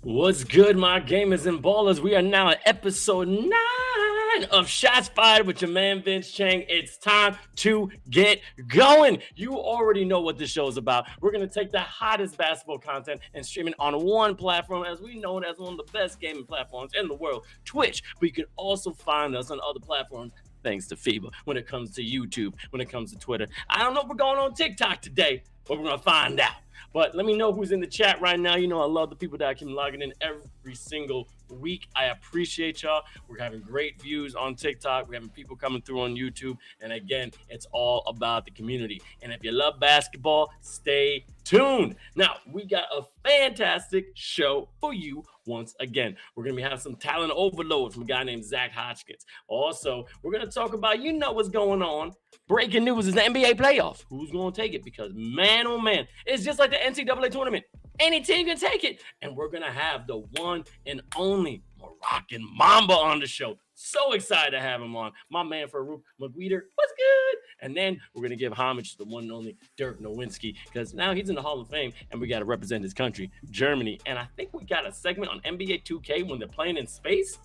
What's good, my gamers and ballers? We are now at episode 9 of Shots Fired with your man Vince Chang. It's time to get going. You already know what this show is about. We're going to take the hottest basketball content and stream it on one platform, as we know it as one of the best gaming platforms in the world, Twitch. But you can also find us on other platforms thanks to FIBA, when it comes to YouTube, when it comes to Twitter. I don't know if we're going on TikTok today, but we're going to find out. But let me know who's in the chat right now. You know, I love the people that keep logging in every single week. I appreciate y'all. We're having great views on TikTok. We're having people coming through on YouTube. And again, it's all about the community. And if you love basketball, stay tuned. Now, we got a fantastic show for you once again. We're going to be having some talent overload from a guy named Zach Hodgkins. Also, we're going to talk about, you know what's going on. Breaking news is the NBA playoffs. Who's going to take it? Because man, oh man, it's just like the NCAA tournament. Any team can take it. And we're going to have the one and only Moroccan Mamba on the show. So excited to have him on. My man Farouk McGuider, what's good? And then we're going to give homage to the one and only Dirk Nowitzki, because now he's in the Hall of Fame and we got to represent his country, Germany. And I think we got a segment on NBA 2K when they're playing in space.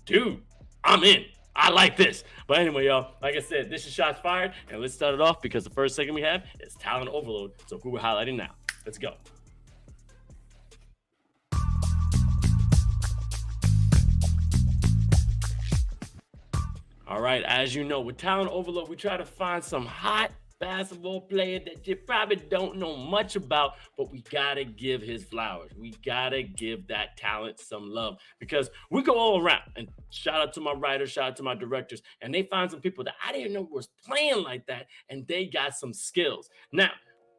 Dude, I'm in. I like this. But anyway, y'all, like I said, this is Shots Fired. And let's start it off because the first segment we have is talent overload. So who we're highlighting now? Let's go. All right, as you know, with talent overload, we try to find some hot basketball player that you probably don't know much about, but we gotta give his flowers. We gotta give that talent some love, because we go all around. And shout out to my writers, shout out to my directors, and they find some people that I didn't know was playing like that, and they got some skills. Now,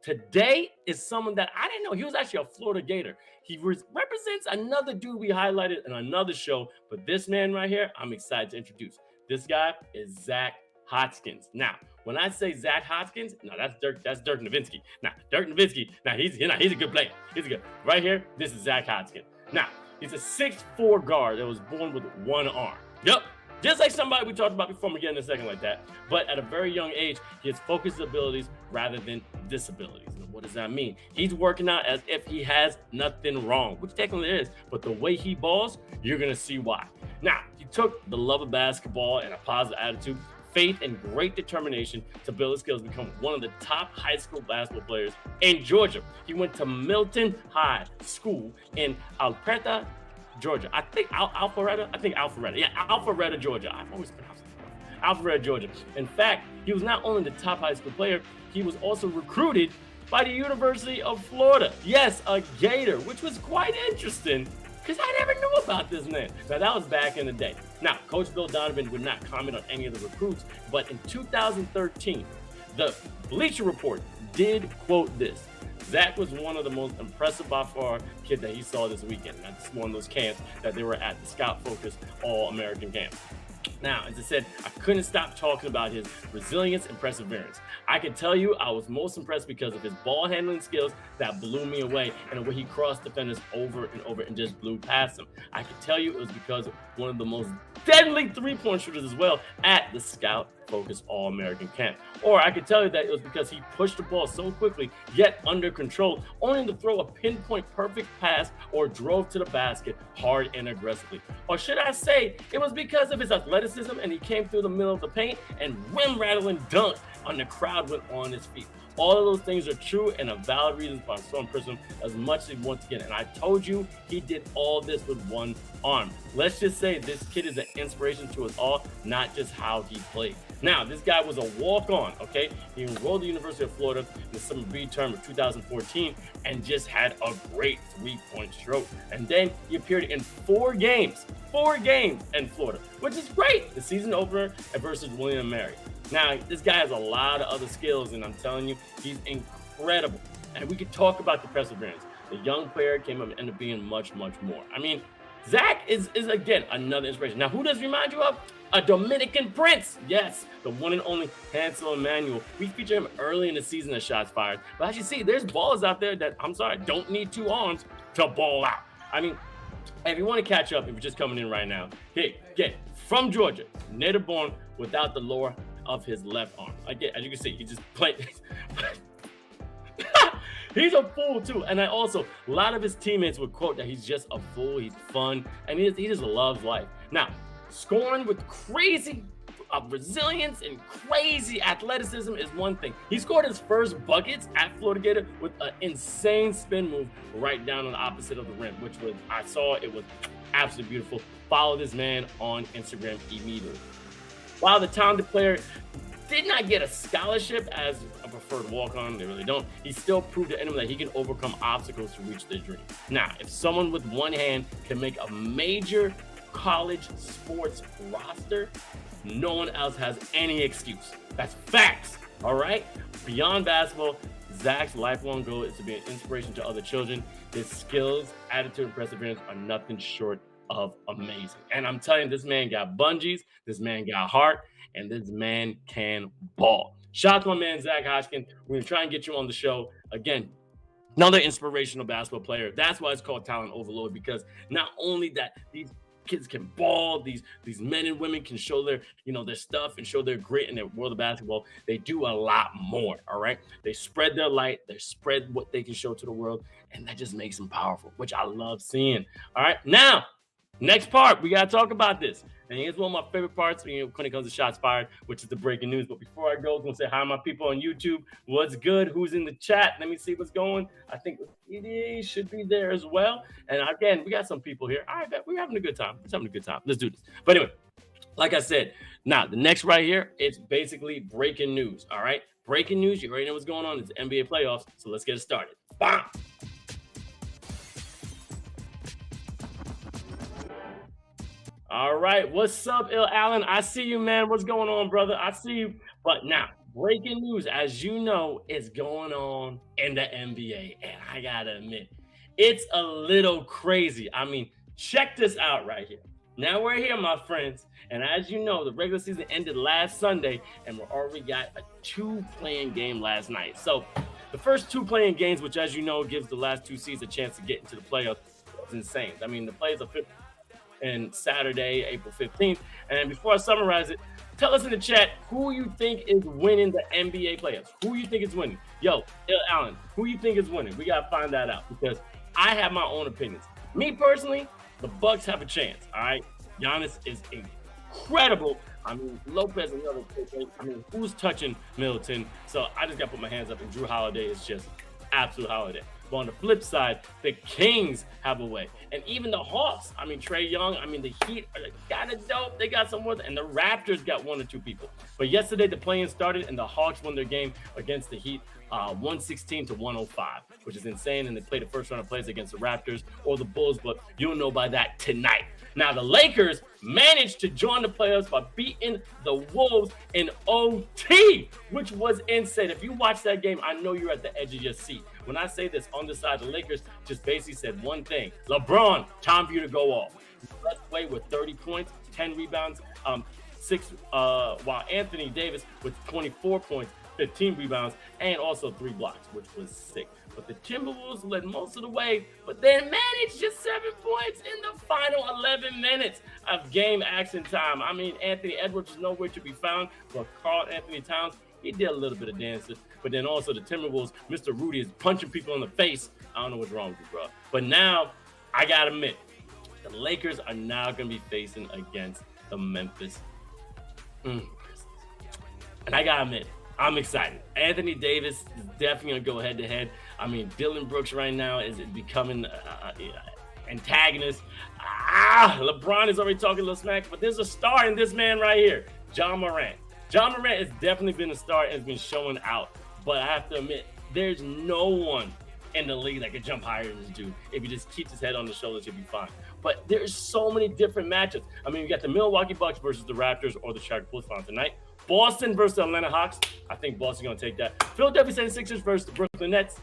today is someone that I didn't know. He was actually a Florida Gator. He represents another dude we highlighted in another show, but this man right here, I'm excited to introduce. This guy is Zach Hodgkins. Now, when I say Zach Hodgkins, no, that's Dirk Nowitzki. Now, Dirk Nowitzki, now he's a good player. He's a good. Right here, this is Zach Hodgkins. Now, he's a 6'4" guard that was born with one arm. Yep. Just like somebody we talked about before, we get in a second like that. But at a very young age, he has focused abilities rather than disabilities. And what does that mean? He's working out as if he has nothing wrong, which technically is. But the way he balls, you're going to see why. Now, he took the love of basketball and a positive attitude, faith, and great determination to build his skills, become one of the top high school basketball players in Georgia. He went to Milton High School in Alpharetta, Georgia. I think Alpharetta. Yeah, Alpharetta, Georgia. I've always pronounced it Alpharetta, Georgia. In fact, he was not only the top high school player, he was also recruited by the University of Florida. Yes, a Gator, which was quite interesting, because I never knew about this man. Now, that was back in the day. Now, Coach Bill Donovan would not comment on any of the recruits, but in 2013, the Bleacher Report did quote this. Zach was one of the most impressive by far kid that he saw this weekend. That's one of those camps that they were at, the Scout Focus All-American Camp. Now, as I said, I couldn't stop talking about his resilience and perseverance. I can tell you I was most impressed because of his ball handling skills that blew me away, and the way he crossed defenders over and over and just blew past them. I can tell you it was because of one of the most deadly three-point shooters as well at the Scout Focus All-American Camp. Or I could tell you that it was because he pushed the ball so quickly, yet under control, only to throw a pinpoint perfect pass or drove to the basket hard and aggressively. Or should I say, it was because of his athleticism, and he came through the middle of the paint and rim rattling dunked, and the crowd went on his feet. All of those things are true and a valid reason why I'm so impressed with him as much as once again. And I told you he did all this with one arm. Let's just say this kid is an inspiration to us all, not just how he played. Now, this guy was a walk-on, okay? He enrolled at the University of Florida in the summer B term of 2014 and just had a great three-point stroke. And then he appeared in four games in Florida, which is great. The season opener versus William & Mary. Now, this guy has a lot of other skills, and I'm telling you, he's incredible. And we could talk about the perseverance. The young player came up and ended up being much, much more. I mean, Zach is again, another inspiration. Now, who does he remind you of? A Dominican Prince. Yes, the one and only Hansel Emmanuel. We featured him early in the season of Shots Fired. But as you see, there's ballers out there that, I'm sorry, don't need two arms to ball out. I mean, if you want to catch up, if you're just coming in right now, hey, again, from Georgia, native born without the lower of his left arm. Again, as you can see, he just played. He's a fool too. And a lot of his teammates would quote that he's just a fool, he's fun, and he just loves life. Now, scoring with crazy resilience and crazy athleticism is one thing. He scored his first buckets at Florida Gator with an insane spin move right down on the opposite of the rim, which was, I saw it was absolutely beautiful. Follow this man on Instagram immediately. While the talented player did not get a scholarship as a preferred walk-on, they really don't, he still proved to anyone that he can overcome obstacles to reach their dream. Now, if someone with one hand can make a major college sports roster, no one else has any excuse. That's facts, all right? Beyond basketball, Zach's lifelong goal is to be an inspiration to other children. His skills, attitude, and perseverance are nothing short of amazing. And I'm telling you, this man got bungees, this man got heart, and this man can ball. Shout out to my man, Zach Hodgkin. We're going to try and get you on the show. Again, another inspirational basketball player. That's why it's called Talent Overload, because not only that these kids can ball, these men and women can show their, their stuff and show their grit in their world of basketball. They do a lot more, all right? They spread their light, they spread what they can show to the world, and that just makes them powerful, which I love seeing. All right, now, next part, we got to talk about this. And here's one of my favorite parts when it comes to shots fired, which is the breaking news. But before I go, I'm going to say hi to my people on YouTube. What's good? Who's in the chat? Let me see what's going. I think it should be there as well. And again, we got some people here. All right, we're having a good time. Let's do this. But anyway, like I said, now the next right here, it's basically breaking news. All right, breaking news. You already know what's going on. It's the NBA playoffs. So let's get it started. Bam! All right, what's up, Il Allen? I see you, man. What's going on, brother? I see you. But now, breaking news, as you know, is going on in the NBA. And I gotta admit, it's a little crazy. I mean, check this out right here. Now we're here, my friends. And as you know, the regular season ended last Sunday, and we already got a 2-playing game last night. So the first 2 playing games, which, as you know, gives the last 2 seeds a chance to get into the playoffs, was insane. I mean, the plays are and Saturday, April 15th. And before I summarize it, tell us in the chat who you think is winning the NBA playoffs. Who you think is winning? Yo, Il Allen, who you think is winning? We got to find that out because I have my own opinions. Me personally, the Bucks have a chance, all right? Giannis is incredible. I mean, Lopez, another. I mean, who's touching Middleton? So I just got to put my hands up, and Drew Holiday is just absolute holiday. But on the flip side, the Kings have a way. And even the Hawks, I mean, Trae Young, I mean, the Heat are kind of dope. They got some more. And the Raptors got 1 or 2 people. But yesterday, the play-in started, and the Hawks won their game against the Heat 116-105, which is insane. And they played the first round of plays against the Raptors or the Bulls, but you'll know by that tonight. Now, the Lakers managed to join the playoffs by beating the Wolves in OT, which was insane. If you watch that game, I know you're at the edge of your seat. When I say this, on the side, the Lakers just basically said one thing. LeBron, time for you to go off. Let's play with 30 points, 10 rebounds, 6, while Anthony Davis with 24 points, 15 rebounds, and also 3 blocks, which was sick. But the Timberwolves led most of the way, but then managed just 7 points in the final 11 minutes of game action time. I mean, Anthony Edwards is nowhere to be found, but Karl Anthony Towns, he did a little bit of dancing. But then also the Timberwolves, Mr. Rudy is punching people in the face. I don't know what's wrong with you, bro. But now, I gotta admit, the Lakers are now gonna be facing against the Memphis Grizzlies. And I gotta admit, I'm excited. Anthony Davis is definitely going to go head-to-head. I mean, Dylan Brooks right now is becoming antagonist. LeBron is already talking a little smack, but there's a star in this man right here, John Morant. John Morant has definitely been a star and has been showing out. But I have to admit, there's no one in the league that can jump higher than this dude. If he just keeps his head on the shoulders, he'll be fine. But there's so many different matchups. I mean, we got the Milwaukee Bucks versus the Raptors or the Chicago Bulls on tonight. Boston versus the Atlanta Hawks. I think Boston's going to take that. Philadelphia 76ers versus the Brooklyn Nets.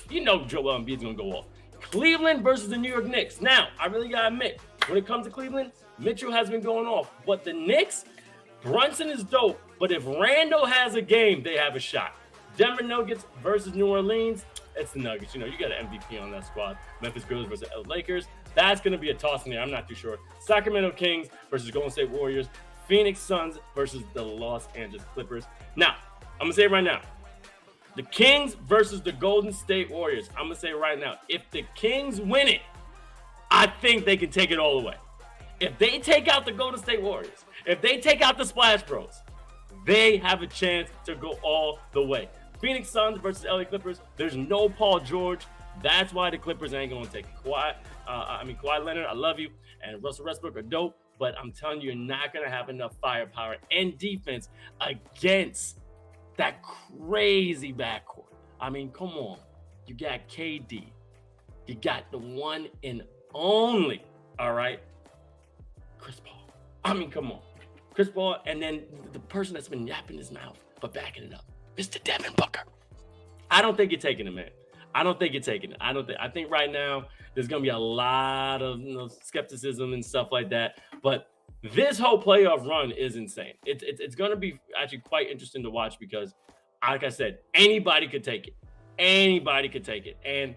You know Joel Embiid's going to go off. Cleveland versus the New York Knicks. Now, I really got to admit, when it comes to Cleveland, Mitchell has been going off. But the Knicks, Brunson is dope. But if Randall has a game, they have a shot. Denver Nuggets versus New Orleans. It's the Nuggets. You know, you got an MVP on that squad. Memphis Grizzlies versus the Lakers. That's going to be a toss in there. I'm not too sure. Sacramento Kings versus Golden State Warriors. Phoenix Suns versus the Los Angeles Clippers. Now, I'm going to say it right now. The Kings versus the Golden State Warriors. I'm going to say right now, if the Kings win it, I think they can take it all the way. If they take out the Golden State Warriors, if they take out the Splash Bros, they have a chance to go all the way. Phoenix Suns versus LA Clippers. There's no Paul George. That's why the Clippers ain't going to take it. Kawhi Leonard, I love you, and Russell Westbrook are dope, but I'm telling you, you're not going to have enough firepower and defense against that crazy backcourt. I mean, come on. You got KD. You got the one and only, all right, Chris Paul. I mean, come on. Chris Paul, and then the person that's been yapping his mouth but backing it up, Mr. Devin Booker. I don't think you're taking it, man. I don't think you're taking it. I think right now there's going to be a lot of skepticism and stuff like that. But this whole playoff run is insane. It's going to be actually quite interesting to watch because, like I said, anybody could take it. Anybody could take it. And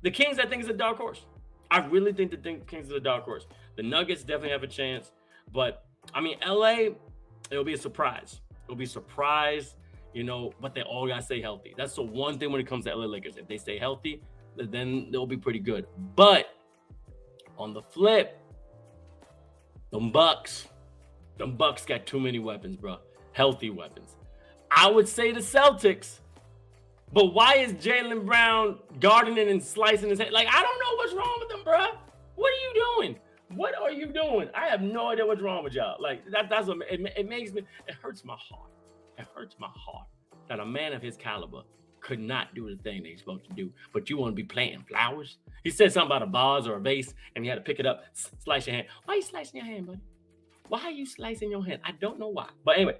the Kings, I think, is a dark horse. I really think the Kings is a dark horse. The Nuggets definitely have a chance. But, I mean, LA, it'll be a surprise. It'll be a surprise. But they all got to stay healthy. That's the one thing when it comes to LA Lakers. If they stay healthy, then they'll be pretty good. But on the flip, them Bucks got too many weapons, bro. Healthy weapons. I would say the Celtics, but why is Jaylen Brown gardening and slicing his head? Like, I don't know what's wrong with them, bro. What are you doing? What are you doing? I have no idea what's wrong with y'all. Like, that's what it makes me, it hurts my heart. It hurts my heart that a man of his caliber could not do the thing they're supposed to do. But you want to be planting flowers? He said something about a vase or a vase, and he had to pick it up, slice your hand. Why are you slicing your hand, buddy? Why are you slicing your hand? I don't know why. But anyway,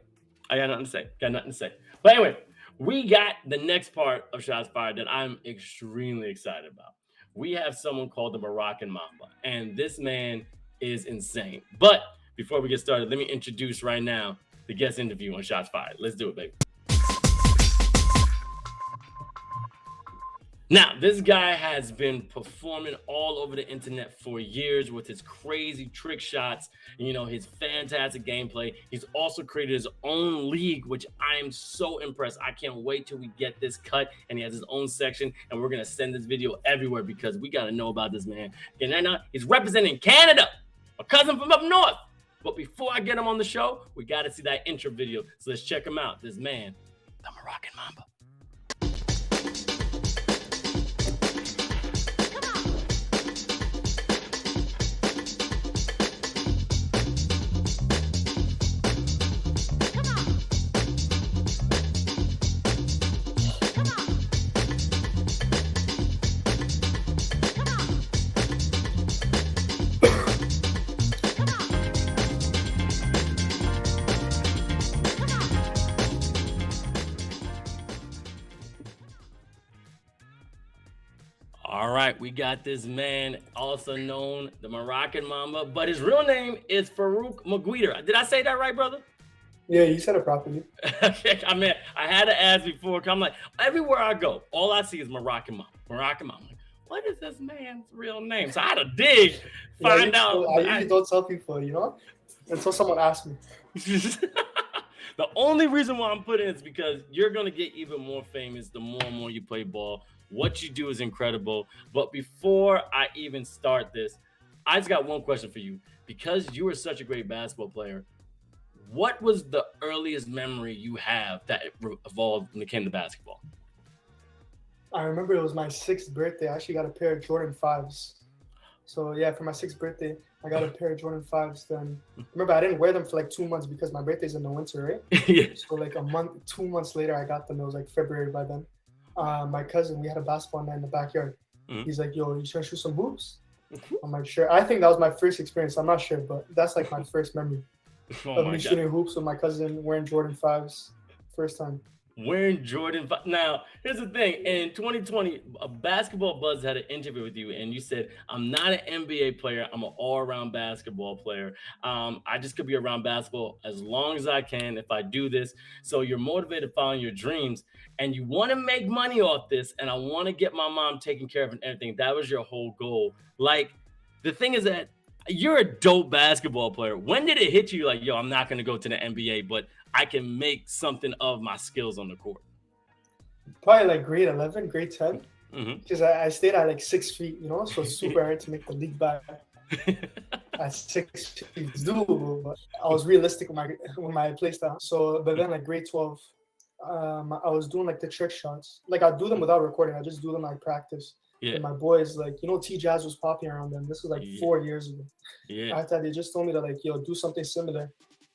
I got nothing to say. But anyway, we got the next part of Shots Fired that I'm extremely excited about. We have someone called the Moroccan Mamba, and this man is insane. But before we get started, let me introduce right now the guest interview on Shots Fired. Let's do it, baby. Now, this guy has been performing all over the internet for years with his crazy trick shots, his fantastic gameplay. He's also created his own league, which I am so impressed. I can't wait till we get this cut, and he has his own section, and we're going to send this video everywhere because we got to know about this man. And then he's representing Canada, a cousin from up north. But before I get him on the show, we got to see that intro video. So let's check him out. This man, the Moroccan Mamba. All right, we got this man, also known the Moroccan Mamba, but his real name is Farouk Maguire. Did I say that right, brother? Yeah, you said it properly. I mean, I had to ask before. I'm like, everywhere I go, all I see is Moroccan Mamba. Moroccan Mamba. What is this man's real name? So I had to dig, find out. I usually don't tell people, until someone asks me. The only reason why I'm putting it is because you're going to get even more famous the more and more you play ball. What you do is incredible. But before I even start this, I just got one question for you. Because you were such a great basketball player, what was the earliest memory you have that evolved when it came to basketball? I remember it was my 6th birthday. I actually got a pair of Jordan 5s. So, yeah, for my 6th birthday, I got a pair of Jordan 5s. Then, remember, I didn't wear them for like 2 months because my birthday's in the winter, right? Yeah. So, like 2 months later, I got them. It was like February by then. My cousin, we had a basketball night in the backyard. Mm-hmm. He's like, yo, you trying to shoot some hoops? I'm like, sure. I think that was my first experience. I'm not sure, but that's like my first memory of me shooting hoops with my cousin, wearing Jordan 5s. First time. Wearing Jordan 5. Now, here's the thing. In 2020, a Basketball Buzz had an interview with you, and you said, I'm not an NBA player. I'm an all-around basketball player. I just could be around basketball as long as I can if I do this. So you're motivated following your dreams, and you want to make money off this, and I want to get my mom taken care of and everything. That was your whole goal. Like, the thing is that you're a dope basketball player. When did it hit you like, yo, I'm not going to go to the NBA, but I can make something of my skills on the court? Probably like grade 11, grade 10. Mm-hmm. Because I stayed at like 6 feet, you know, so it's super hard to make the league back at 6 feet. It's doable, but I was realistic with my play style. So, but then like grade 12, I was doing like the trick shots. Like I do them without recording. I just do them like practice. Yeah. And my boys, like, you know, T-Jazz was popping around them. This was like 4 years ago. Yeah. After they just told me to like, yo, do something similar.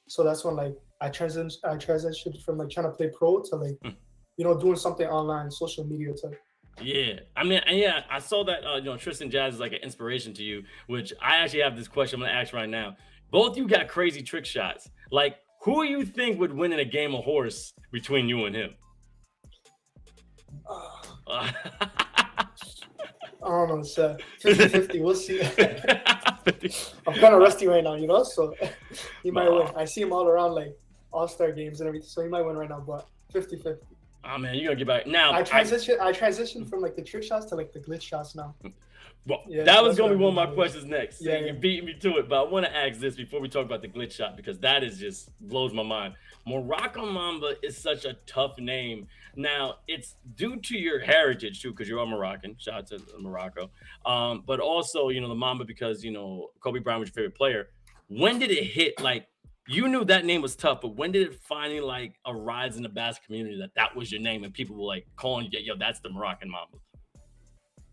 So that's when like I transitioned from like trying to play pro to like, you know, doing something online, social media type. Yeah, I mean, yeah, I saw that. You know, Tristan Jazz is like an inspiration to you, which I actually have this question I'm gonna ask right now. Both you got crazy trick shots. Like, who you think would win in a game of horse between you and him? I don't know, it's 50-50. We'll see. I'm kind of rusty right now, you know, so he might win. I see him all around like all-star games and everything, so he might win right now, but 50-50. Oh man, you're gonna get back now. I transitioned from like the trick shots to like the glitch shots now. Well, yeah, that was gonna be one of my questions next. Yeah, you beat me to it, but I want to ask this before we talk about the glitch shot because that is just blows my mind. Moroccan Mamba is such a tough name. Now it's due to your heritage too, because you're a Moroccan. Shout out to Morocco. But also, you know, the Mamba because you know Kobe Bryant was your favorite player. When did it hit? Like, you knew that name was tough, but when did it finally like arise in the basketball community that was your name and people were like calling you, yo, that's the Moroccan Mamba?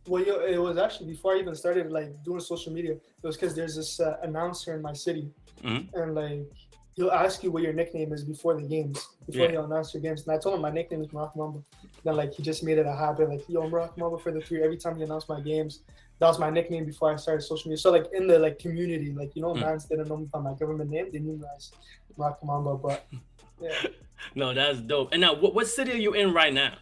Well, yo, it was actually before I even started like doing social media. It was because there's this announcer in my city, and like he'll ask you what your nickname is before the games, before he'll announce your games. And I told him my nickname is Moroccan Mamba. Then like he just made it a habit, like yo, Moroccan Mamba for the 3. Every time he announced my games, that was my nickname before I started social media. So like in the like community, like you know, mans didn't know me by my government name. They knew me as Moroccan Mamba. But yeah. No, that's dope. And now, what city are you in right now?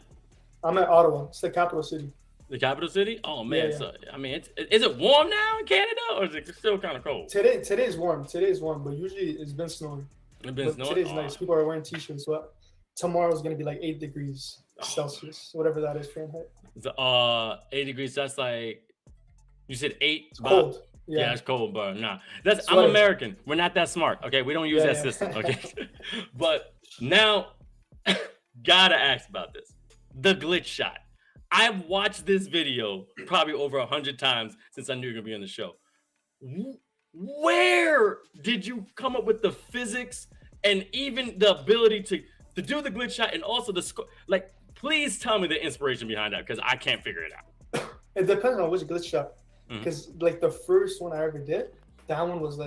I'm at Ottawa. It's the capital city. The capital city? Oh man, so I mean, is it warm now in Canada, or is it still kind of cold? Today's warm. Today's warm, but usually it's been snowing. It's been snowing. Today's nice. People are wearing t-shirts. But tomorrow's gonna be like 8 degrees Celsius, whatever that is Fahrenheit. 8 degrees. That's like you said 8. It's cold. Yeah, it's cold, but nah. I'm American. We're not that smart. Okay, we don't use that system. Okay, but now gotta ask about this. The glitch shot. I've watched this video probably over 100 times since I knew you were gonna be on the show. Where did you come up with the physics and even the ability to do the glitch shot and also the score? Like, please tell me the inspiration behind that because I can't figure it out. It depends on which glitch shot. Because like the first one I ever did, that one was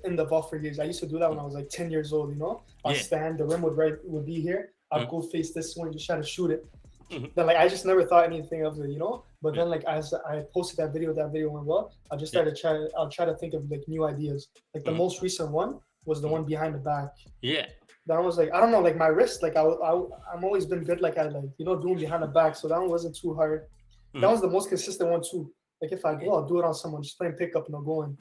in the vault for years. I used to do that when I was like 10 years old. You know, I'd stand, the rim would be here. I'd go face this one, just try to shoot it. Then like I just never thought anything of it, you know. But then like as I posted that video went well. I just started I'll try to think of like new ideas. Like the most recent one was the one behind the back. Yeah. That one was like I don't know, like my wrist, like I'm always been good like I like you know doing behind the back, so that one wasn't too hard. That was the most consistent one too. Like if I go, I'll do it on someone just playing pickup and I'll go in.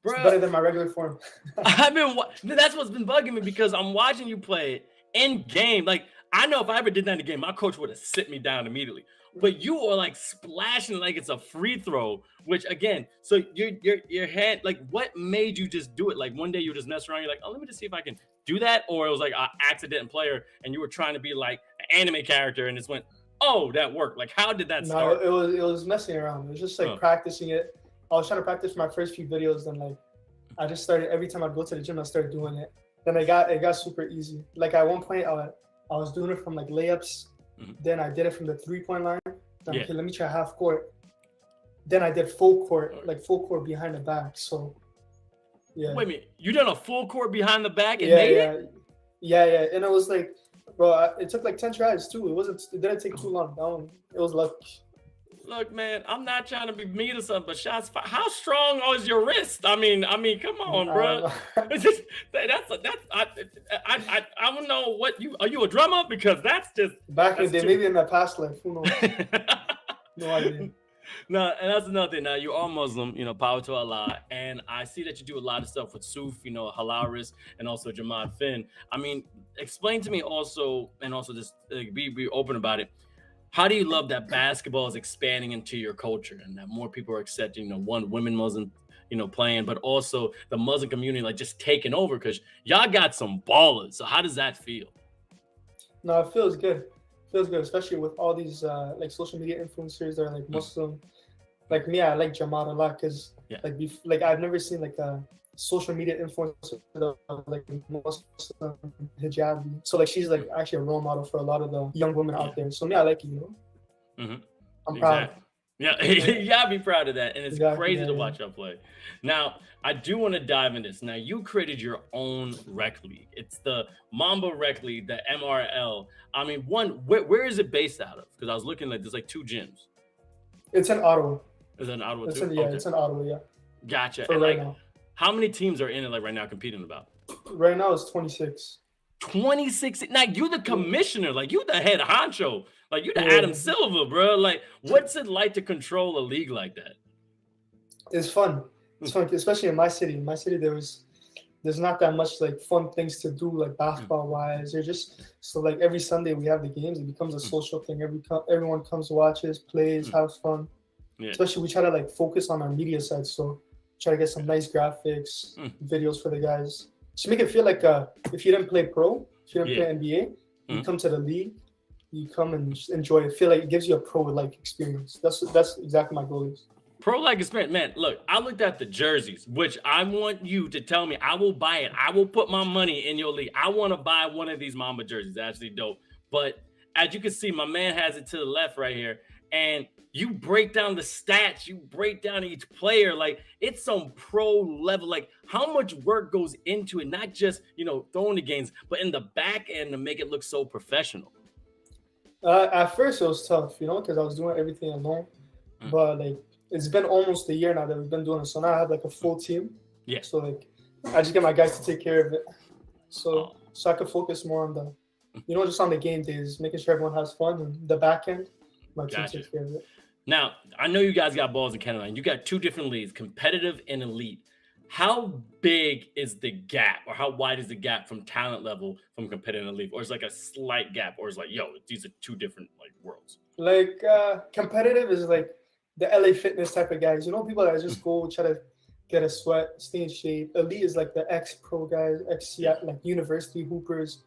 It's better than my regular form. That's what's been bugging me because I'm watching you play it in game. Like I know if I ever did that in a game, my coach would have sit me down immediately. But you are like splashing like it's a free throw, which again, so your hand, like what made you just do it? Like one day you just mess around, you're like, oh, let me just see if I can do that. Or it was like an accident player and you were trying to be like an anime character and just went, oh, that worked. Like how did that start? No, it was messing around. It was just like practicing it. I was trying to practice my first few videos, then like I just started every time I'd go to the gym, I started doing it. Then it got super easy. Like at one point I was doing it from like layups. Then I did it from the 3-point line. Then, okay, let me try half court. Then I did full court, like full court behind the back. So, yeah. Wait a minute, you done a full court behind the back and made it? Yeah. And it was like, bro, it took like 10 tries too. It didn't take too long. It was lucky. Look, man, I'm not trying to be mean or something, but shots fired. How strong is your wrist? I mean, come on, bro. I don't know what are you a drummer? Because that's just back in the day, maybe in my past life. Who knows? No idea. No, and that's another thing. Now you are Muslim, you know, power to Allah, and I see that you do a lot of stuff with Suf, you know, Halaris, and also Jamaat Finn. I mean, explain to me also, and also just be open about it. How do you love that basketball is expanding into your culture and that more people are accepting, you know, women Muslim, you know, playing, but also the Muslim community like just taking over because y'all got some ballers. So how does that feel? No, it feels good Feels good, especially with all these like social media influencers that are like Muslim. Like me, I like Jamaat a lot because like I've never seen like a social media influencer that like Muslim hijabi. So like she's like actually a role model for a lot of the young women out there. So me, I like it, you know. I'm proud. Yeah, you gotta be proud of that, and it's crazy to watch her play. Now, I do want to dive in this. Now, you created your own rec league. It's the Mamba Rec League, the MRL. I mean, where is it based out of? Because I was looking like there's like 2 gyms. It's in Ottawa. Is it in Ottawa too? Okay. It's in Ottawa. Yeah. Gotcha. For and right like, now. How many teams are in it like right now competing about? Right now it's 26. 26. Now you the commissioner, like you the head honcho, like you the Adam Silver, bro. Like, what's it like to control a league like that? It's fun. It's fun, especially in my city. In my city, there's not that much like fun things to do, like basketball wise. They're just so like every Sunday we have the games. It becomes a social thing. Everyone comes, watches, plays, has fun. Yeah. Especially we try to like focus on our media side, so try to get some nice graphics, videos for the guys. Just make it feel like if you didn't play pro, if you didn't play NBA, you come to the league, you come and just enjoy it. Feel like it gives you a pro-like experience. That's exactly my goal is. Pro-like experience, man. Look, I looked at the jerseys, which I want you to tell me. I will buy it. I will put my money in your league. I want to buy one of these Mamba jerseys. Actually dope. But as you can see, my man has it to the left right here, and you break down the stats, you break down each player, like it's some pro level, like how much work goes into it, not just, throwing the games, but in the back end to make it look so professional. At first it was tough, because I was doing everything alone, but like it's been almost a year now that we've been doing it. So now I have like a full team. Yeah. So like I just get my guys to take care of it. So I could focus more on the, just on the game days, making sure everyone has fun, and the back end, my team takes care of it. Now, I know you guys got balls in Canada, and you got 2 different leagues, competitive and elite. How big is the gap, or how wide is the gap from talent level from competitive and elite? Or is like a slight gap, or is like, these are 2 different like worlds? Like competitive is like the LA Fitness type of guys. People that just go try to get a sweat, stay in shape. Elite is like the ex-pro guys, like university hoopers.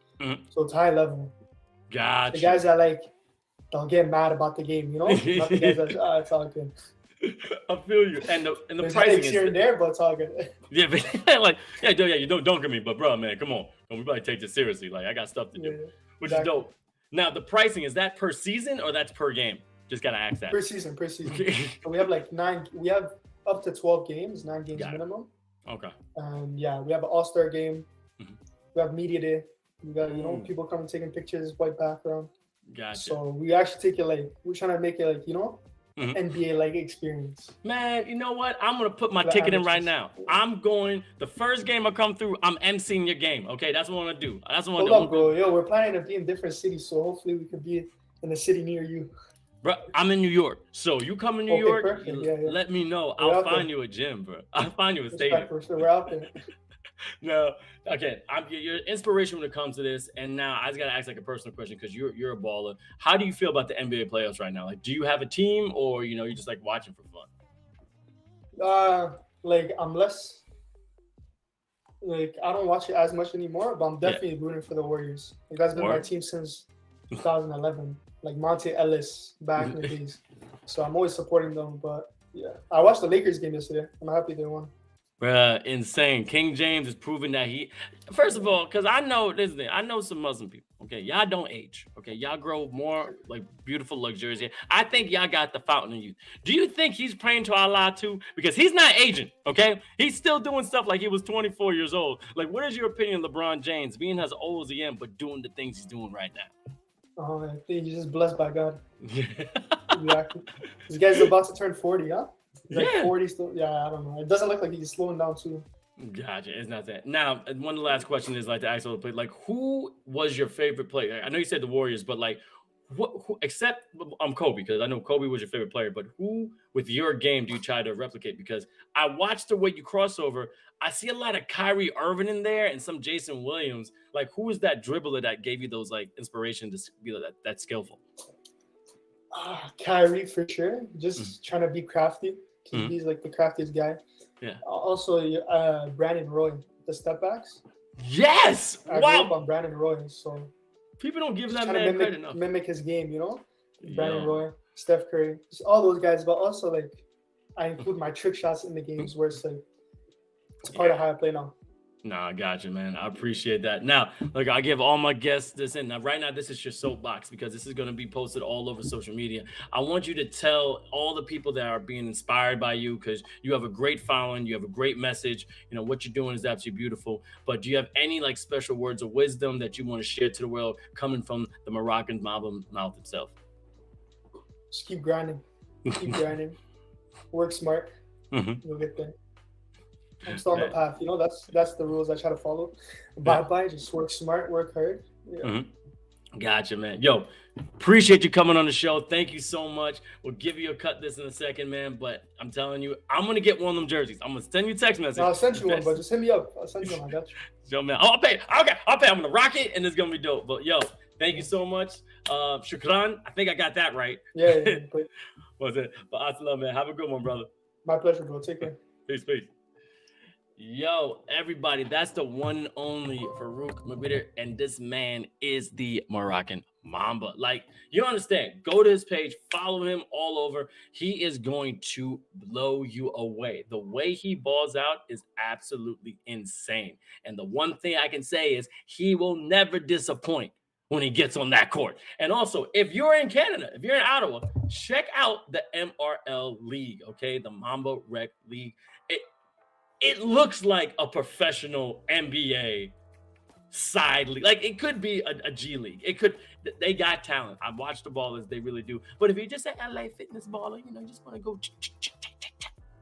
So it's high level. Gotcha. The guys that like, they'll get mad about the game, Not the guys that, it's all good. I feel you. And the There's pricing is here and there, but it's all good. Yeah, but you don't get me, but bro, man, come on. We better take this seriously. Like I got stuff to do, which is dope. Now the pricing, is that per season or that's per game? Just gotta ask that. Per season. So we have like 9. We have up to 12 games, 9 games minimum. Okay. We have an all-star game. We have media day. We got people coming taking pictures, white background. Gotcha. So we actually take it like we're trying to make it like NBA like experience. Man, you know what? I'm gonna put my ticket in right now. I'm going. The first game I come through, I'm emceeing your game. Okay, that's what I want to do. That's what I want to do. Bro. We're planning to be in different cities, so hopefully we could be in a city near you. Bro, I'm in New York, so you come in New York. Let me know. I'll find you a gym, bro. I'll find you a stadium. For sure, we're out there. No, okay. Your inspiration when it comes to this, and now I just gotta ask like a personal question because you're a baller. How do you feel about the NBA playoffs right now? Like, do you have a team, or you're just like watching for fun? Like I'm less. Like I don't watch it as much anymore, but I'm definitely rooting for the Warriors. Like that's been my team since 2011. Like Monte Ellis back in the days. So I'm always supporting them. But yeah, I watched the Lakers game yesterday. I'm happy they won. Bruh, insane. King James is proving that first of all, because I know some Muslim people. Okay, y'all don't age. Okay, y'all grow more like beautiful luxurious. I think y'all got the fountain in you. Do you think he's praying to Allah too? Because he's not aging. Okay, he's still doing stuff like he was 24 years old. Like, what is your opinion, LeBron James, being as old as he is, but doing the things he's doing right now? Oh, I think he's just blessed by God. Exactly. This guy's about to turn 40, huh? He's like 40 still. Yeah, I don't know. It doesn't look like he's slowing down too. Gotcha. It's not that. Now, one of the last questions is like to ask all the players, like, who was your favorite player? I know you said the Warriors, but like, who except Kobe, because I know Kobe was your favorite player, but who with your game do you try to replicate? Because I watched the way you crossover. I see a lot of Kyrie Irving in there and some Jason Williams. Like, who is that dribbler that gave you those like inspiration to be that skillful? Kyrie for sure. Just trying to be crafty. He's like the craftiest guy. Yeah. Also, Brandon Roy, the step backs. Yes. I grew up on Brandon Roy, so People don't give that trying man to credit enough. mimic his game, you know? Brandon Roy, Steph Curry, just all those guys. But also, like, I include my trick shots in the games where it's like, it's part of how I play now. Nah, I got you, man. I appreciate that. Now, look, I give all my guests this in. Now, right now, this is your soapbox because this is going to be posted all over social media. I want you to tell all the people that are being inspired by you because you have a great following. You have a great message. You know, what you're doing is absolutely beautiful. But do you have any, like, special words of wisdom that you want to share to the world coming from the Moroccan Mamba mouth himself? Just keep grinding. Keep grinding. Work smart. You'll get there. I'm still on the path, you know. That's the rules I try to follow. Bye. Just work smart, work hard. Yeah. Gotcha, man. Yo, appreciate you coming on the show. Thank you so much. We'll give you a cut this in a second, man. But I'm telling you, I'm gonna get one of them jerseys. I'm gonna send you a text message. I'll send you one, but just hit me up. I'll send you one. I got you. Yo, man. I'll pay. Okay, I'll pay. I'm gonna rock it, and it's gonna be dope. But yo, thank you so much. Shukran. I think I got that right. Yeah. What's it? But Assalam, man. Have a good one, brother. My pleasure, bro. Take care. Peace. Yo, everybody, that's the one and only Farouk Mabiter, and this man is the Moroccan Mamba. Like, you understand, go to his page, follow him all over. He is going to blow you away. The way he balls out is absolutely insane. And the one thing I can say is he will never disappoint when he gets on that court. And also, if you're in Canada, if you're in Ottawa, check out the MRL League, okay? The Mamba Rec League. It looks like a professional NBA side league. Like, it could be a G League. They got talent. I watch the ballers, they really do. But if you're just an LA fitness baller, you know, you just want to go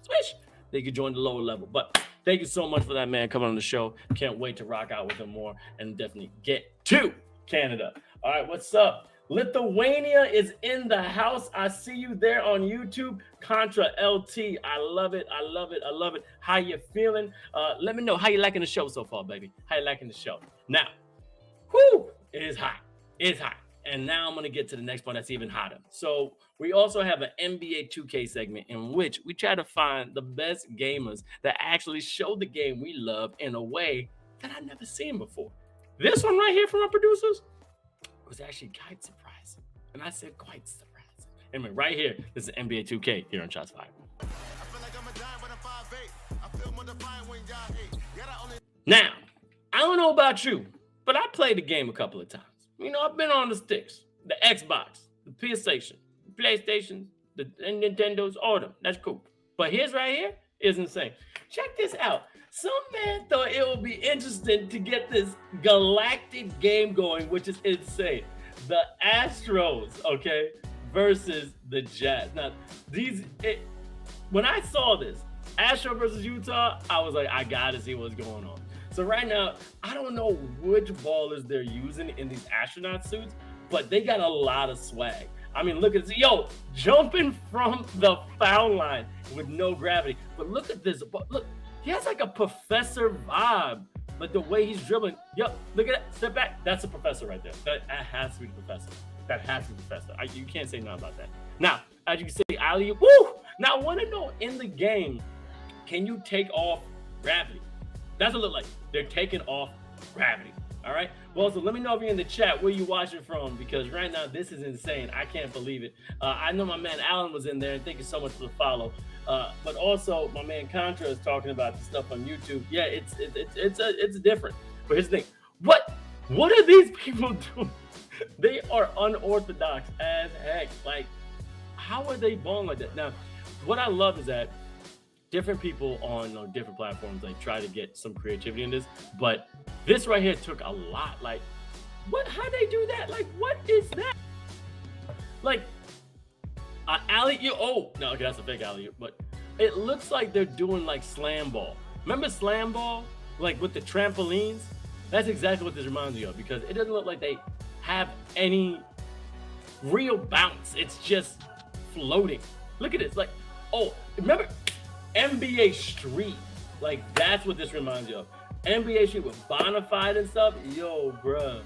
swish, they could join the lower level. But thank you so much for that, man, coming on the show. Can't wait to rock out with him more and definitely get to Canada. All right, what's up? Lithuania is in the house. I see you there on YouTube. Contra LT. I love it. How you feeling? Let me know how you liking the show so far, baby. How you liking the show? Now, it is hot. It's hot. And now I'm going to get to the next one that's even hotter. So we also have an NBA 2K segment in which we try to find the best gamers that actually show the game we love in a way that I've never seen before. This one right here from our producers was actually quite surprising. And I said quite surprising. Anyway, right here, this is NBA 2K here on Shots Fired. Now, I don't know about you, but I played the game a couple of times. You know, I've been on the sticks, the Xbox, the PlayStation, the PlayStation, the Nintendos, all of them. That's cool. But his right here is insane. Check this out. Some man thought it would be interesting to get this galactic game going, which is insane. The Astros, okay, versus the Jazz. Now, when I saw this, Astro versus Utah, I was like, I gotta see what's going on. So right now, I don't know which ballers they're using in these astronaut suits, but they got a lot of swag. I mean, look at this. Yo, jumping from the foul line with no gravity. But look at this. Look, he has like a professor vibe. Like the way he's dribbling. Yo, look at that. Step back. That's a professor right there. That has to be the professor. That has to be the professor. You can't say no about that. Now, as you can see, Ali, woo! Now, I want to know, in the game, can you take off gravity? That's what it looks like. They're taking off gravity. All right. Well, so let me know if you're in the chat where you watching from, because right now this is insane. I can't believe it. I know my man Alan was in there, and thank you so much for the follow. But also my man Contra is talking about the stuff on YouTube. Yeah, it's different. But here's the thing: what are these people doing? They are unorthodox as heck. Like, how are they balling like that? Now, what I love is that different people on different platforms, like, try to get some creativity in this, but this right here took a lot. Like, how they do that? Like, what is that? Like, alley-oop. Oh, no, okay, that's a fake alley-oop, but it looks like they're doing like slam ball. Remember slam ball? Like with the trampolines? That's exactly what this reminds me of, because it doesn't look like they have any real bounce. It's just floating. Look at this. Like, oh, remember NBA Street? Like, that's what this reminds you of. NBA Street with Bonafide and stuff. Yo, bruh,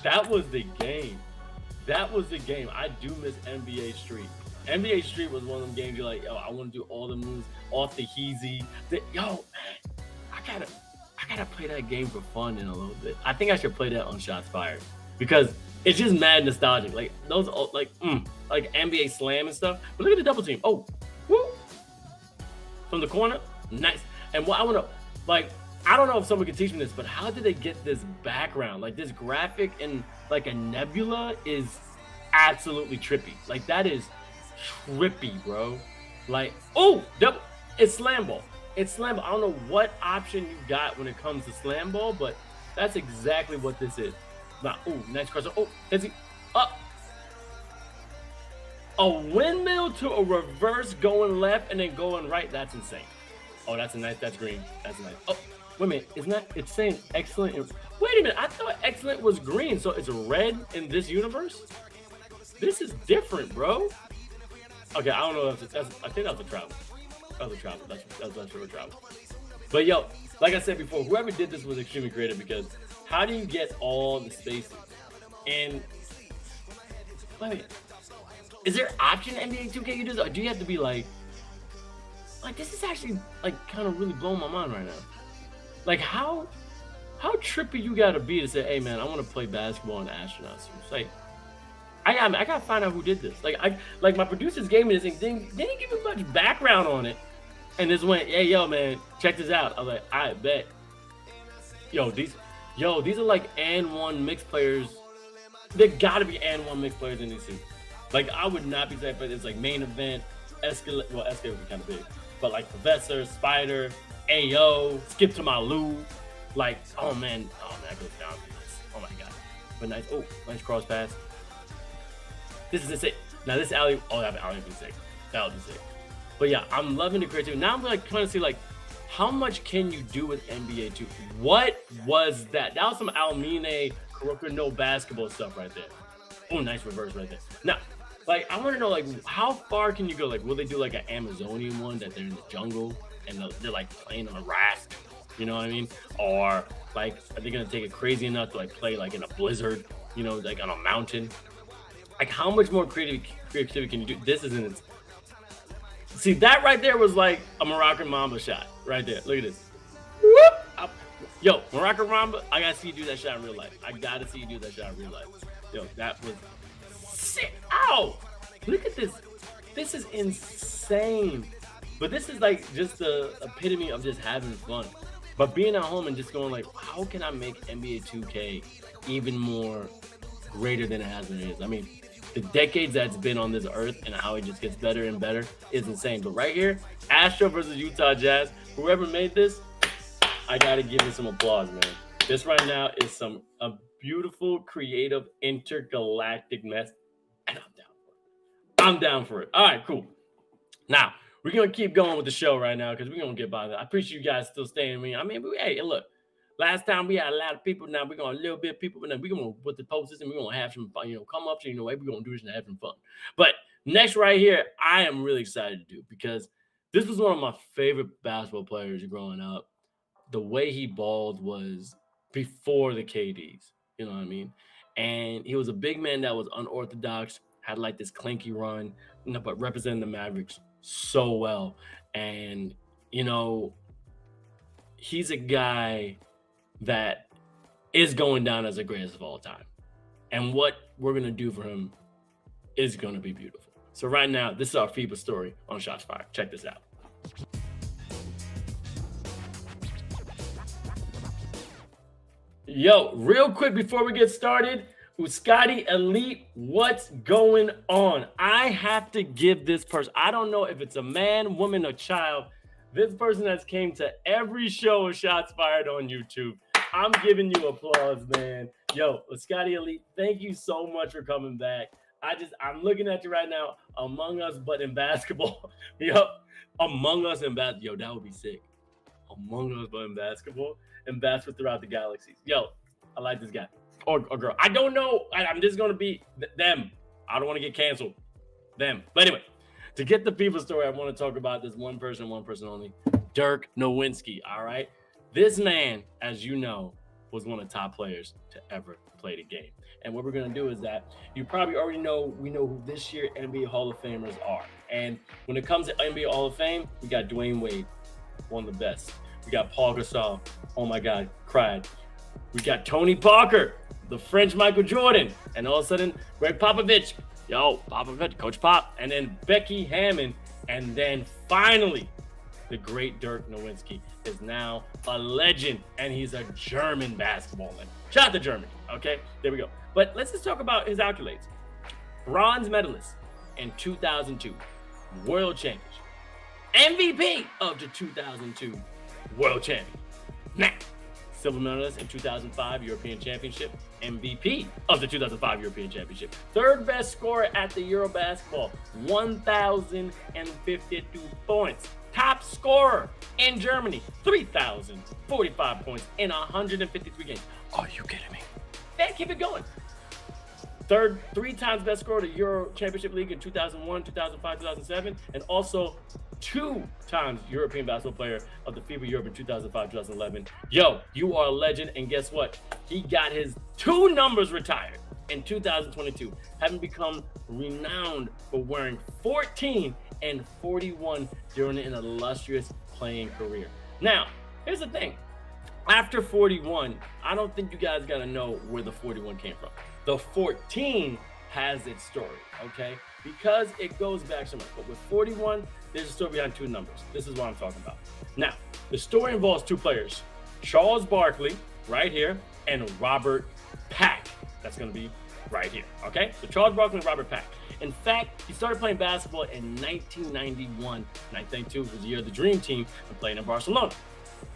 that was the game. That was the game. I do miss NBA Street. NBA Street was one of them games you're like, yo, I want to do all the moves off the heezy. Yo, man, I gotta play that game for fun in a little bit. I think I should play that on Shots Fired. because it's just mad nostalgic. Like those, like NBA Slam and stuff. But look at the double team. Oh, woo! From the corner, nice. And what I want to, like, I don't know if someone can teach me this, but how did they get this background? Like this graphic in like a nebula is absolutely trippy. Like that is trippy, bro. Like, oh, it's slam ball. It's slam ball. I don't know what option you got when it comes to slam ball, but that's exactly what this is. Now, oh, nice crosser. Oh, is he up? A windmill to a reverse going left and then going right. That's insane. Oh, that's green. That's nice. Oh, wait a minute. It's saying excellent. Wait a minute. I thought excellent was green. So it's red in this universe? This is different, bro. Okay, I don't know. I think that was a travel. That was a travel. That's for a travel. But yo, like I said before, whoever did this was extremely creative because how do you get all the spaces? And wait, is there option NBA 2K you do, or do you have to be like this is actually like kind of really blowing my mind right now. Like how trippy you gotta be to say, hey man, I want to play basketball in astronaut suits. Like I gotta find out who did this. Like my producers gave me this thing. They didn't give me much background on it, and this went, hey yo man, check this out. I was like, I bet. These are like N1 mixed players. There gotta be N1 mixed players in these suits. Like I would not be saying, but it's like main event, Escalade. Well, Escalade would be kind of big, but like Professor, Spider, AO, Skip to my Lou. Like, oh man, that goes down to this. Oh my god, but nice. Oh, nice cross pass. This is sick. Now this alley. Oh, that alley would be sick. That would be sick. But yeah, I'm loving the creativity. Now I'm like trying to see like how much can you do with NBA 2? What was that? That was some Almine Kuroko no basketball stuff right there. Oh, nice reverse right there. Now, like I want to know like how far can you go? Like, will they do like an Amazonian one that they're in the jungle and they're like playing on a raft? You know what I mean? Or like, are they gonna take it crazy enough to like play like in a blizzard? You know, like on a mountain? Like how much more creativity can you do? This isn't. See, that right there was like a Moroccan Mamba shot right there. Look at this. Whoop! Yo, Moroccan Mamba, I gotta see you do that shot in real life. Yo, that was sick. Ow! Look at this. This is insane. But this is like just the epitome of just having fun. But being at home and just going like, how can I make NBA 2K even more greater than it has been? I mean, the decades that's been on this earth and how it just gets better and better is insane. But right here, Astro versus Utah Jazz, whoever made this, I gotta give you some applause, man. This right now is a beautiful, creative, intergalactic mess, and I'm down for it. All right, cool. Now we're gonna keep going with the show right now because we're gonna get by that. I appreciate you guys still staying with me. I mean, hey, look. Last time we had a lot of people. Now we're going to a little bit of people, but then we're going to put the posters and we're going to have some fun, come up to, hey, we're going to do this and have some fun. But next right here, I am really excited to do because this was one of my favorite basketball players growing up. The way he balled was before the KDs, you know what I mean? And he was a big man that was unorthodox, had like this clanky run, but represented the Mavericks so well. And, he's a guy that is going down as the greatest of all time. And what we're going to do for him is going to be beautiful. So right now, this is our FIBA story on Shots Fired. Check this out. Yo, real quick before we get started, Uscati Elite, what's going on? I have to give this person, I don't know if it's a man, woman, or child, this person has came to every show of Shots Fired on YouTube. I'm giving you applause, man. Yo, Uscati Elite, thank you so much for coming back. I'm looking at you right now, Among Us, but in basketball. Yo, Among Us in basketball. Yo, that would be sick. Among Us, but in basketball. And basketball throughout the galaxies. Yo, I like this guy. Or girl. I don't know. I'm just going to be them. I don't want to get canceled. Them. But anyway, to get the FIBA story, I want to talk about this one person only. Dirk Nowitzki, all right? This man, as you know, was one of the top players to ever play the game. And what we're going to do is that you probably already know, we know who this year NBA Hall of Famers are. And when it comes to NBA Hall of Fame, we got Dwayne Wade, one of the best. We got Paul Gasol. Oh my God, cried. We got Tony Parker. the French Michael Jordan, and all of a sudden, Greg Popovich, Popovich, Coach Pop, and then Becky Hammon, and then finally, the great Dirk Nowitzki is now a legend, and he's a German basketball legend. Shout out to Germany, okay? There we go. But let's just talk about his accolades. Bronze medalist in 2002, world championship. MVP of the 2002 world champion. Now, silver medalist in 2005 European Championship, MVP of the 2005 European Championship, third best scorer at the Eurobasketball, 1,052 points, top scorer in Germany, 3,045 points in 153 games. Are you kidding me? Man, keep it going. Third, 3 times best scorer of the Euro Championship League in 2001, 2005, 2007, and also 2 times European Basketball Player of the FIBA Europe in 2005, 2011. Yo, you are a legend, and guess what? He got his 2 numbers retired in 2022, having become renowned for wearing 14 and 41 during an illustrious playing career. Now, here's the thing. After 41, I don't think you guys got to know where the 41 came from. The 14 has its story, okay? Because it goes back so much. But with 41, there's a story behind 2 numbers. This is what I'm talking about. Now, the story involves 2 players, Charles Barkley, right here, and Robert Pack. That's going to be right here, okay? So Charles Barkley and Robert Pack. In fact, he started playing basketball in 1991. 1992 was the year of the Dream Team and playing in Barcelona.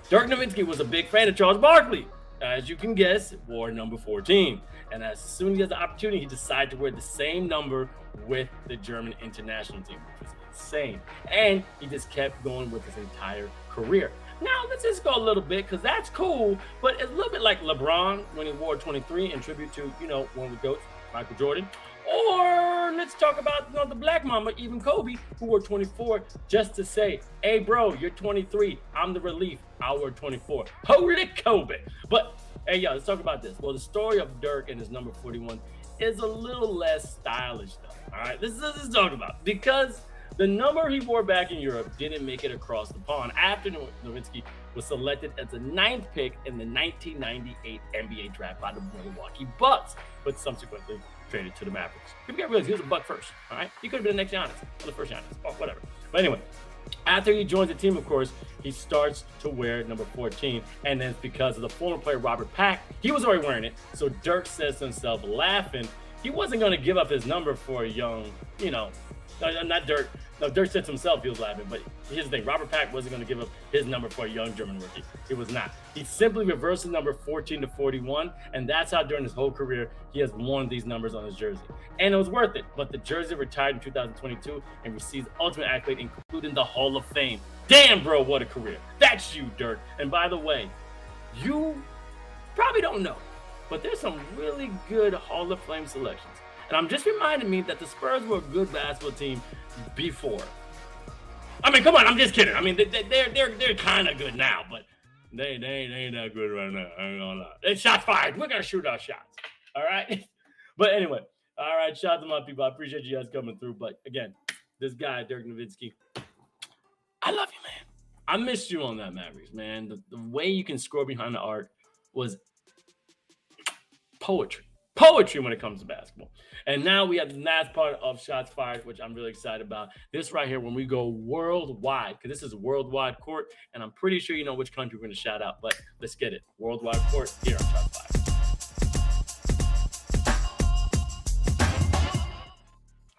Dirk Nowitzki was a big fan of Charles Barkley. As you can guess, wore number 14. And as soon as he has the opportunity, he decided to wear the same number with the German international team, which was insane. And he just kept going with his entire career. Now, let's just go a little bit, because that's cool, but it's a little bit like LeBron when he wore 23 in tribute to, one of the GOATs, Michael Jordan. Or let's talk about the Black Mamba, even Kobe, who wore 24, just to say, hey, bro, you're 23. I'm the relief. I wore 24. Holy Kobe. But, hey, yo, let's talk about this. Well, the story of Dirk and his number 41 is a little less stylish, though. All right, let's talk about, because the number he wore back in Europe didn't make it across the pond after Nowitzki was selected as the 9th pick in the 1998 NBA draft by the Milwaukee Bucks, but subsequently traded to the Mavericks. You gotta realize he was a Buck first, all right? He could have been the next Giannis, or the first Giannis, or whatever. But anyway, after he joins the team, of course, he starts to wear number 14, and then it's because of the former player Robert Pack. He was already wearing it, so Dirk says to himself, laughing, he wasn't going to give up his number for a young, not Dirk. No, Dirk said to himself he was laughing, but here's the thing. Robert Pack wasn't going to give up his number for a young German rookie. He was not. He simply reversed his number 14 to 41, and that's how during his whole career he has worn these numbers on his jersey. And it was worth it, but the jersey retired in 2022 and received ultimate accolade, including the Hall of Fame. Damn, bro, what a career. That's you, Dirk. And by the way, you probably don't know, but there's some really good Hall of Fame selections. And I'm just reminding me that the Spurs were a good basketball team before. I mean, come on, I'm just kidding. I mean, they're kind of good now, but they ain't that good right now. I ain't gonna lie. It's shots fired. We're gonna shoot our shots. All right. But anyway, all right. Shout out to my people. I appreciate you guys coming through. But again, this guy Dirk Nowitzki, I love you, man. I missed you on that Mavericks, man. The way you can score behind the arc was poetry when it comes to basketball. And now we have the last part of Shots Fired, which I'm really excited about. This right here, when we go worldwide, because this is worldwide court, and I'm pretty sure you know which country we're going to shout out, but let's get it. Worldwide court here on Shots Fired.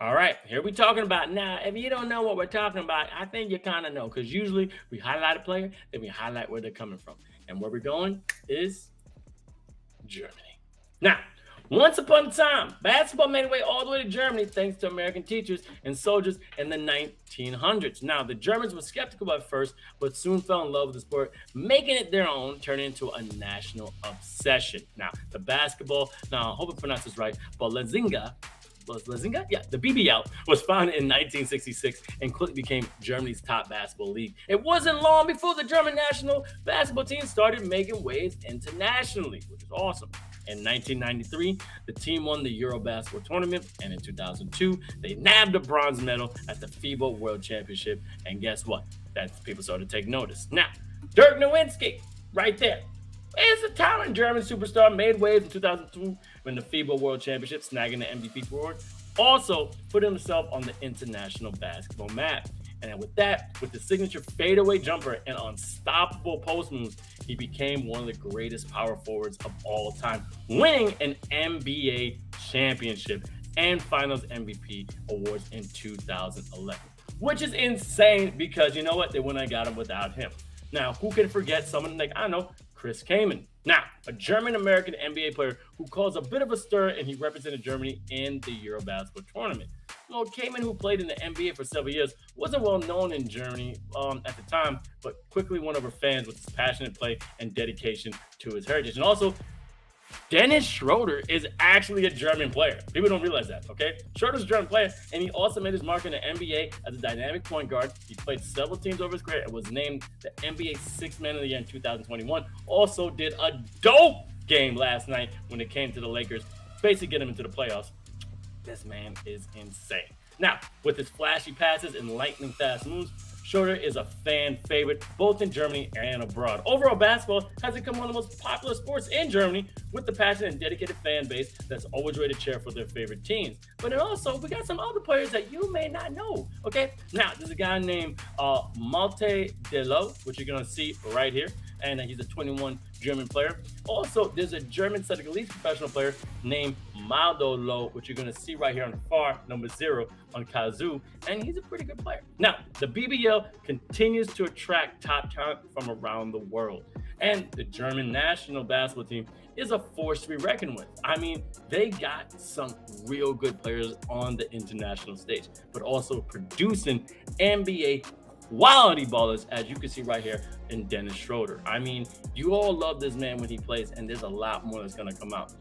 All right, here we talking about now. If you don't know what we're talking about, I think you kind of know, because usually we highlight a player, then we highlight where they're coming from. And where we're going is Germany. Now, once upon a time, basketball made its way all the way to Germany thanks to American teachers and soldiers in the 1900s. Now, the Germans were skeptical at first, but soon fell in love with the sport, making it their own, turning into a national obsession. Now, the basketball, I hope I pronounced this right, but Bundesliga? Yeah, the BBL was founded in 1966 and quickly became Germany's top basketball league. It wasn't long before the German national basketball team started making waves internationally, which is awesome. In 1993, the team won the Euro basketball tournament, and in 2002, they nabbed a bronze medal at the FIBA World Championship. And guess what? That people started to take notice. Now, Dirk Nowitzki, right there. is a talented German superstar, made waves in 2002 when the FIBA World Championship, snagging the MVP award. Also put himself on the international basketball map. And with that, with the signature fadeaway jumper and unstoppable post moves, he became one of the greatest power forwards of all time, winning an NBA championship and Finals MVP awards in 2011, which is insane because you know what? They wouldn't have got him without him. Now, who can forget someone like, I don't know, Chris Kaman? Now, a German-American NBA player who caused a bit of a stir, and he represented Germany in the Eurobasket tournament. Well, Kaman, who played in the NBA for several years, wasn't well known in Germany at the time, but quickly won over fans with his passionate play and dedication to his heritage. And also, Dennis Schroeder is actually a German player. People don't realize that, okay? Schroeder's a German player, and he also made his mark in the NBA as a dynamic point guard. He played several teams over his career and was named the NBA Sixth Man of the Year in 2021. Also did a dope game last night when it came to the Lakers, basically get him into the playoffs. This man is insane. Now, with his flashy passes and lightning-fast moves, Schroeder is a fan favorite both in Germany and abroad. Overall, basketball has become one of the most popular sports in Germany with the passionate and dedicated fan base that's always ready to cheer for their favorite teams. But then also, we got some other players that you may not know, okay? Now, there's a guy named Malte Delo, which you're going to see right here, and he's a 21 German player. Also, there's a German Senegalese professional player named Maldolo, which you're going to see right here on the far, number 0 on Kazoo, and he's a pretty good player. Now, the BBL continues to attract top talent from around the world, and the German national basketball team is a force to be reckoned with. I mean, they got some real good players on the international stage, but also producing NBA quality ballers, as you can see right here in Dennis Schroeder. I mean, you all love this man when he plays, and there's a lot more that's going to come out.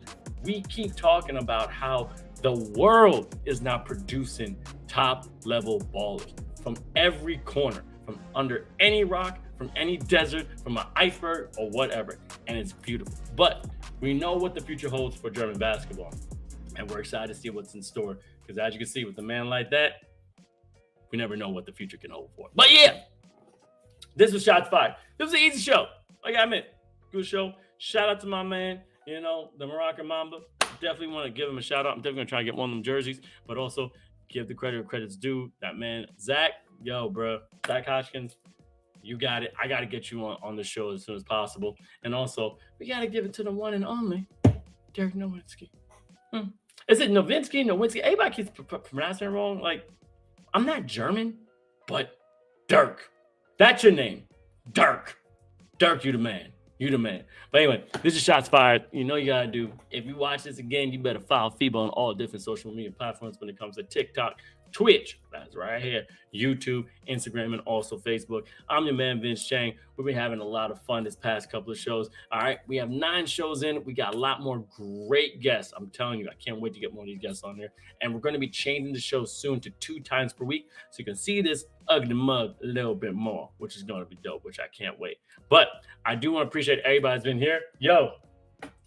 We keep talking about how the world is now producing top-level ballers from every corner, from under any rock, from any desert, from an iceberg, or whatever, and it's beautiful. But we know what the future holds for German basketball, and we're excited to see what's in store, because as you can see, with a man like that, we never know what the future can hold for. But yeah, this was Shots Fired. This was an easy show. Like I meant, good show. Shout out to my man, the Moroccan Mamba. Definitely want to give him a shout out. I'm definitely going to try and get one of them jerseys, but also give the credit where credit's due. That man, Zach, bro, Zach Hodgkins, you got it. I got to get you on the show as soon as possible. And also, we got to give it to the one and only Dirk Nowitzki. Is it Nowitzki? Everybody keeps pronouncing it wrong. Like, I'm not German, but Dirk. That's your name. Dirk. Dirk, you the man. You the man. But anyway, this is Shots Fired. You know you got to do. If you watch this again, you better follow FIBA on all different social media platforms when it comes to TikTok, Twitch, that's right here, YouTube, Instagram, and also Facebook. I'm your man, Vince Chang. We've been having a lot of fun this past couple of shows. All right, we have 9 shows in. We got a lot more great guests. I'm telling you, I can't wait to get more of these guests on there. And we're going to be changing the show soon to 2 times per week, so you can see this ugly mug a little bit more, which is going to be dope, which I can't wait. But I do want to appreciate everybody that's been here. Yo,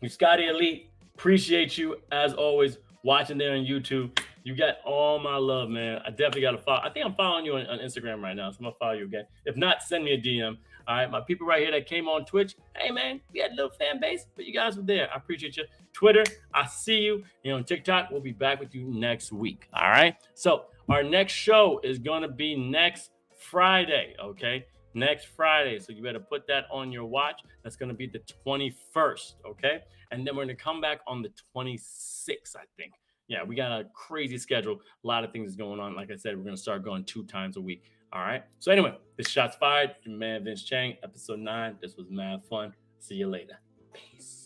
you Scotty Elite, appreciate you as always watching there on YouTube. You got all my love, man. I definitely got to follow. I think I'm following you on Instagram right now, so I'm going to follow you again. If not, send me a DM. All right, my people right here that came on Twitch, hey, man, we had a little fan base, but you guys were there. I appreciate you. Twitter, I see you. On TikTok, we'll be back with you next week, all right? So our next show is going to be next Friday, okay? Next Friday, so you better put that on your watch. That's going to be the 21st, okay? And then we're going to come back on the 26th, I think. Yeah, we got a crazy schedule. A lot of things going on. Like I said, we're going to start going 2 times a week. All right. So anyway, this Shots Fired. Your man, Vince Chang, episode 9. This was mad fun. See you later. Peace.